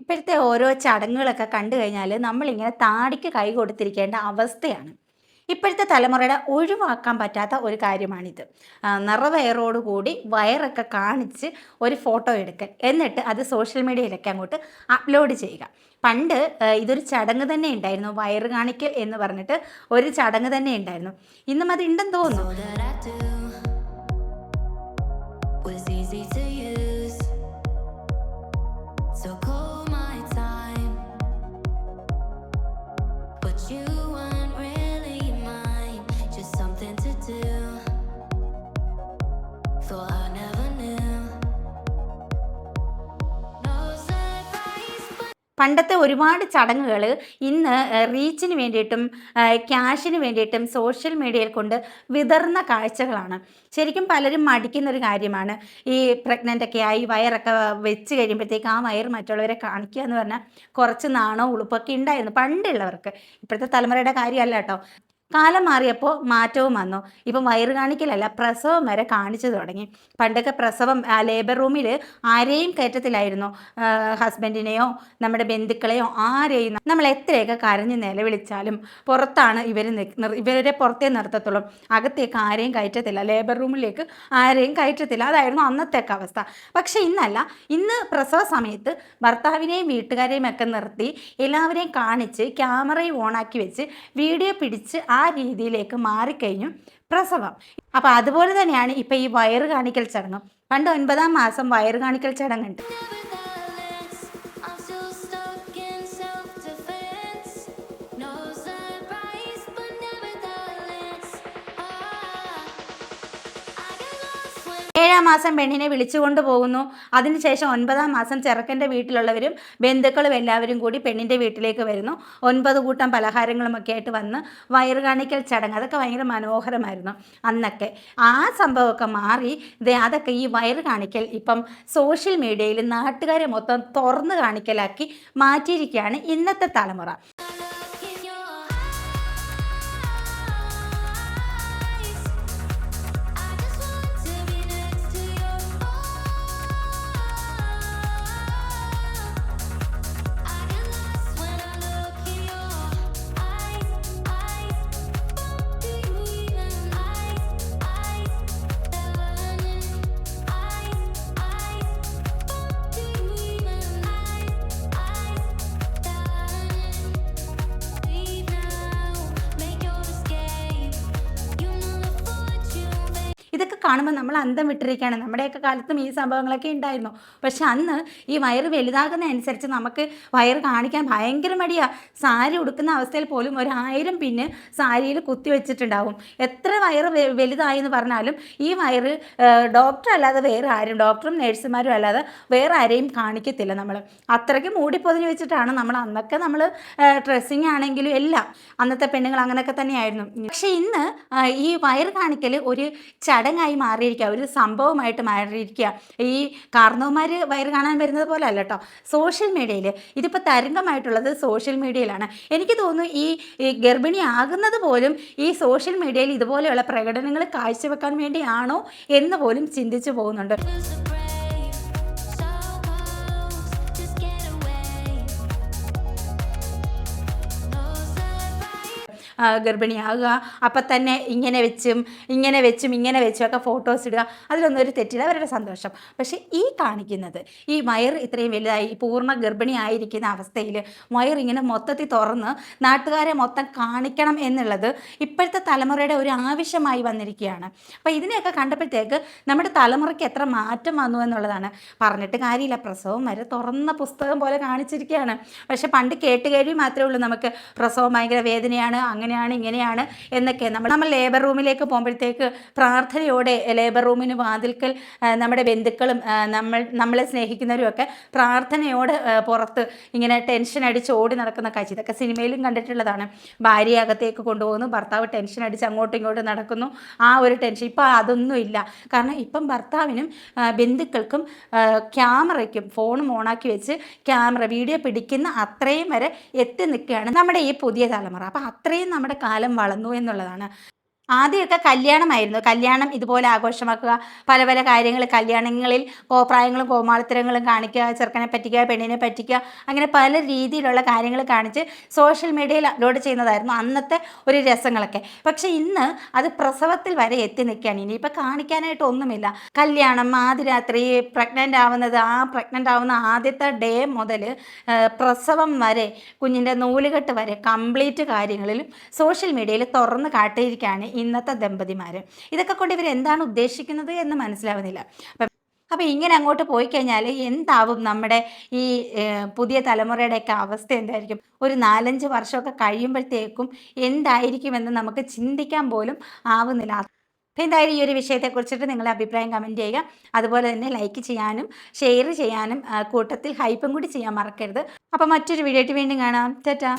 ഇപ്പോഴത്തെ ഓരോ ചടങ്ങുകളൊക്കെ കണ്ടു കഴിഞ്ഞാൽ നമ്മളിങ്ങനെ താടിക്ക് കൈ കൊടുത്തിരിക്കേണ്ട അവസ്ഥയാണ്. ഇപ്പോഴത്തെ തലമുറയുടെ ഒഴിവാക്കാൻ പറ്റാത്ത ഒരു കാര്യമാണിത്. നിറവയറോടുകൂടി വയറൊക്കെ കാണിച്ച് ഒരു ഫോട്ടോ എടുക്കൽ, എന്നിട്ട് അത് സോഷ്യൽ മീഡിയയിലൊക്കെ അങ്ങോട്ട് അപ്ലോഡ് ചെയ്യുക. പണ്ട് ഇതൊരു ചടങ്ങ് തന്നെ ഉണ്ടായിരുന്നു. വയറ് കാണിക്കൽ എന്ന് പറഞ്ഞിട്ട് ഒരു ചടങ്ങ് തന്നെ ഉണ്ടായിരുന്നു. ഇന്നും അത് ഉണ്ടെന്ന് തോന്നുന്നു. പണ്ടത്തെ ഒരുപാട് ചടങ്ങുകൾ ഇന്ന് റീച്ചിന് വേണ്ടിയിട്ടും ക്യാഷിന് വേണ്ടിയിട്ടും സോഷ്യൽ മീഡിയയിൽ കൊണ്ട് വിതർന്ന കാഴ്ചകളാണ്. ശരിക്കും പലരും മടിക്കുന്നൊരു കാര്യമാണ്. ഈ പ്രഗ്നൻ്റൊക്കെ ആയി വയറൊക്കെ വെച്ച് കഴിയുമ്പോഴത്തേക്ക് ആ വയർ മറ്റുള്ളവരെ കാണിക്കുക എന്ന് പറഞ്ഞാൽ കുറച്ച് നാണോ ഉളുപ്പൊക്കെ ഉണ്ടായിരുന്നു പണ്ടുള്ളവർക്ക്. ഇപ്പോഴത്തെ തലമുറയുടെ കാര്യമല്ല കേട്ടോ. കാലം മാറിയപ്പോൾ മാറ്റവും വന്നു. ഇപ്പം വയറ് കാണിക്കലല്ല, പ്രസവം വരെ കാണിച്ചു തുടങ്ങി. പണ്ടൊക്കെ പ്രസവം ലേബർ റൂമിൽ ആരെയും കയറ്റത്തില്ലായിരുന്നു. ഹസ്ബൻഡിനെയോ നമ്മുടെ ബന്ധുക്കളെയോ ആരെയും നമ്മൾ എത്രയൊക്കെ കരഞ്ഞ് നിലവിളിച്ചാലും പുറത്താണ് ഇവരെ പുറത്തേ നിർത്തത്തുള്ളൂ. അകത്തേക്ക് ആരെയും കയറ്റത്തില്ല, ലേബർ റൂമിലേക്ക് ആരെയും കയറ്റത്തില്ല. അതായിരുന്നു അന്നത്തേക്ക് അവസ്ഥ. പക്ഷെ ഇന്നല്ല. ഇന്ന് പ്രസവ സമയത്ത് ഭർത്താവിനെയും വീട്ടുകാരെയും ഒക്കെ നിർത്തി എല്ലാവരെയും കാണിച്ച് ക്യാമറയും ഓണാക്കി വെച്ച് വീഡിയോ പിടിച്ച് ആ രീതിയിലേക്ക് മാറിക്കഴിഞ്ഞു പ്രസവം. അപ്പം അതുപോലെ തന്നെയാണ് ഇപ്പം ഈ വയറ് കാണിക്കൽ ചടങ്ങ്. പണ്ട് 9-ാം മാസം വയറ് കാണിക്കൽ ചടങ്ങുണ്ട്. ഏഴാം മാസം പെണ്ണിനെ വിളിച്ചുകൊണ്ട് പോകുന്നു. അതിനുശേഷം 9-ാം മാസം ചെറുക്കൻ്റെ വീട്ടിലുള്ളവരും ബന്ധുക്കളും എല്ലാവരും കൂടി പെണ്ണിൻ്റെ വീട്ടിലേക്ക് വരുന്നു. 9 കൂട്ടം പലഹാരങ്ങളുമൊക്കെ ആയിട്ട് വന്ന് വയറ് കാണിക്കൽ ചടങ്ങ്, അതൊക്കെ ഭയങ്കര മനോഹരമായിരുന്നു അന്നൊക്കെ. ആ സംഭവമൊക്കെ മാറി അതൊക്കെ ഈ വയറ് കാണിക്കൽ ഇപ്പം സോഷ്യൽ മീഡിയയിൽ നാട്ടുകാരെ മൊത്തം തുറന്ന് കാണിക്കലാക്കി മാറ്റിയിരിക്കുകയാണ് ഇന്നത്തെ തലമുറ. ഇതൊക്കെ കാണുമ്പോൾ നമ്മൾ അന്തം വിട്ടിരിക്കുകയാണ്. നമ്മുടെയൊക്കെ കാലത്തും ഈ സംഭവങ്ങളൊക്കെ ഉണ്ടായിരുന്നു. പക്ഷെ അന്ന് ഈ വയറ് വലുതാകുന്ന അനുസരിച്ച് നമുക്ക് വയറ് കാണിക്കാൻ ഭയങ്കര മടിയാണ്. സാരി ഉടുക്കുന്ന അവസ്ഥയിൽ പോലും 1000 പിന്ന് സാരിയിൽ കുത്തി വെച്ചിട്ടുണ്ടാവും. എത്ര വയറ് വലുതായി എന്ന് പറഞ്ഞാലും ഈ വയറ് ഡോക്ടർ അല്ലാതെ വേറെ ആരും, ഡോക്ടറും നേഴ്സുമാരും അല്ലാതെ വേറെ ആരെയും കാണിക്കത്തില്ല. നമ്മൾ അത്രയ്ക്ക് മൂടിപ്പൊതിഞ്ഞ് വെച്ചിട്ടാണ് അന്നൊക്കെ നമ്മൾ ഡ്രസ്സിങ് ആണെങ്കിലും എല്ലാം അന്നത്തെ പെണ്ണുങ്ങൾ അങ്ങനെയൊക്കെ തന്നെയായിരുന്നു. പക്ഷേ ഇന്ന് ഈ വയറ് കാണിക്കൽ ഒരു ചടങ്ങായി മാറിയിരിക്കുക, ഒരു സംഭവമായിട്ട് മാറിയിരിക്കുക. ഈ കാർന്നവന്മാർ വയറ് കാണാൻ വരുന്നത് പോലെ അല്ല കേട്ടോ, സോഷ്യൽ മീഡിയയിൽ. ഇതിപ്പോൾ തരംഗമായിട്ടുള്ളത് സോഷ്യൽ മീഡിയയിലാണ്. എനിക്ക് തോന്നുന്നു ഈ ഗർഭിണി ആകുന്നത് പോലും ഈ സോഷ്യൽ മീഡിയയിൽ ഇതുപോലെയുള്ള പ്രകടനങ്ങൾ കാഴ്ചവെക്കാൻ വേണ്ടിയാണോ എന്ന് പോലും ചിന്തിച്ചു പോകുന്നുണ്ട്. ഗർഭിണിയാകുക, അപ്പം തന്നെ ഇങ്ങനെ വെച്ചും ഒക്കെ ഫോട്ടോസ് ഇടുക, അതിലൊന്നും ഒരു തെറ്റില്ല, അവരുടെ സന്തോഷം. പക്ഷേ ഈ കാണിക്കുന്നത് ഈ വയർ ഇത്രയും വലുതായി പൂർണ്ണ ഗർഭിണി ആയിരിക്കുന്ന അവസ്ഥയിൽ വയറിങ്ങനെ മൊത്തത്തിൽ തുറന്ന് നാട്ടുകാരെ മൊത്തം കാണിക്കണം എന്നുള്ളത് ഇപ്പോഴത്തെ തലമുറയുടെ ഒരു ആവശ്യമായി വന്നിരിക്കുകയാണ്. അപ്പോൾ ഇതിനെയൊക്കെ കണ്ടപ്പോഴത്തേക്ക് നമ്മുടെ തലമുറയ്ക്ക് എത്ര മാറ്റം വന്നു എന്നുള്ളതാണ്. പറഞ്ഞിട്ട് കാര്യമില്ല, പ്രസവം വരെ തുറന്ന പുസ്തകം പോലെ കാണിച്ചിരിക്കുകയാണ്. പക്ഷെ പണ്ട് കേട്ടുകേഴ്വി മാത്രമേ ഉള്ളൂ നമുക്ക്. പ്രസവം ഭയങ്കര വേദനയാണ്, അങ്ങനെയാണ് ഇങ്ങനെയാണ് എന്നൊക്കെ. നമ്മൾ ലേബർ റൂമിലേക്ക് പോകുമ്പോഴത്തേക്ക് പ്രാർത്ഥനയോടെ ലേബർ റൂമിന് വാതിൽക്കൽ നമ്മുടെ ബന്ധുക്കളും നമ്മളെ സ്നേഹിക്കുന്നവരും ഒക്കെ പ്രാർത്ഥനയോടെ പുറത്ത് ഇങ്ങനെ ടെൻഷൻ അടിച്ച് ഓടി നടക്കുന്ന കാഴ്ച, ഇതൊക്കെ സിനിമയിലും കണ്ടിട്ടുള്ളതാണ്. ഭാര്യ അകത്തേക്ക് കൊണ്ടുപോകുന്നു, ഭർത്താവ് ടെൻഷൻ അടിച്ച് അങ്ങോട്ടും ഇങ്ങോട്ടും നടക്കുന്നു. ആ ഒരു ടെൻഷൻ ഇപ്പം അതൊന്നുമില്ല. കാരണം ഇപ്പം ഭർത്താവിനും ബന്ധുക്കൾക്കും ക്യാമറയ്ക്കും ഫോണും ഓണാക്കി വെച്ച് വീഡിയോ പിടിക്കുന്ന അത്രയും വരെ എത്തി നിൽക്കുകയാണ് നമ്മുടെ ഈ പുതിയ തലമുറ. അപ്പം അത്രയും നമ്മുടെ കാലം വളർന്നു എന്നുള്ളതാണ്. ആദ്യമൊക്കെ കല്യാണമായിരുന്നു. കല്യാണം ഇതുപോലെ ആഘോഷമാക്കുക, പല പല കാര്യങ്ങൾ കല്യാണങ്ങളിൽ കോപ്രായങ്ങളും കോമാളിത്തരങ്ങളും കാണിക്കുക, ചെറുക്കനെ പറ്റിക്കുക, പെണ്ണിനെ പറ്റിക്കുക, അങ്ങനെ പല രീതിയിലുള്ള കാര്യങ്ങൾ കാണിച്ച് സോഷ്യൽ മീഡിയയിൽ അപ്ലോഡ് ചെയ്യുന്നതായിരുന്നു അന്നത്തെ ഒരു രസങ്ങളൊക്കെ. പക്ഷേ ഇന്ന് അത് പ്രസവത്തിൽ വരെ എത്തി നിൽക്കുകയാണ്. ഇനിയിപ്പോൾ കാണിക്കാനായിട്ട് ഒന്നുമില്ല. കല്യാണം, ആദ്യരാത്രി, പ്രഗ്നൻ്റ് ആവുന്നത്, ആ പ്രഗ്നൻ്റ് ആവുന്ന ആദ്യത്തെ ഡേ മുതൽ പ്രസവം വരെ, കുഞ്ഞിൻ്റെ നൂലുകെട്ട് വരെ കംപ്ലീറ്റ് കാര്യങ്ങളിലും സോഷ്യൽ മീഡിയയിൽ തുറന്ന് കാട്ടിയിരിക്കുകയാണ് ഇന്നത്തെ ദമ്പതിമാർ. ഇതൊക്കെ കൊണ്ട് ഇവർ എന്താണ് ഉദ്ദേശിക്കുന്നത് എന്ന് മനസ്സിലാവുന്നില്ല. അപ്പോൾ ഇങ്ങനെ അങ്ങോട്ട് പോയി കഴിഞ്ഞാൽ എന്താവും നമ്മുടെ ഈ പുതിയ തലമുറയുടെയൊക്കെ അവസ്ഥ എന്തായിരിക്കും? ഒരു 4-5 വർഷമൊക്കെ കഴിയുമ്പോഴത്തേക്കും എന്തായിരിക്കുമെന്ന് നമുക്ക് ചിന്തിക്കാൻ പോലും ആവുന്നില്ല. അപ്പോൾ എന്തായാലും ഈ ഒരു വിഷയത്തെക്കുറിച്ചിട്ട് നിങ്ങളുടെ അഭിപ്രായം കമൻറ്റ് ചെയ്യുക. അതുപോലെ തന്നെ ലൈക്ക് ചെയ്യാനും ഷെയർ ചെയ്യാനും കൂട്ടത്തിൽ ഹൈപ്പും കൂടി ചെയ്യാൻ മറക്കരുത്. അപ്പോൾ മറ്റൊരു വീഡിയോ ആയിട്ട് വീണ്ടും കാണാം. ടാറ്റാ.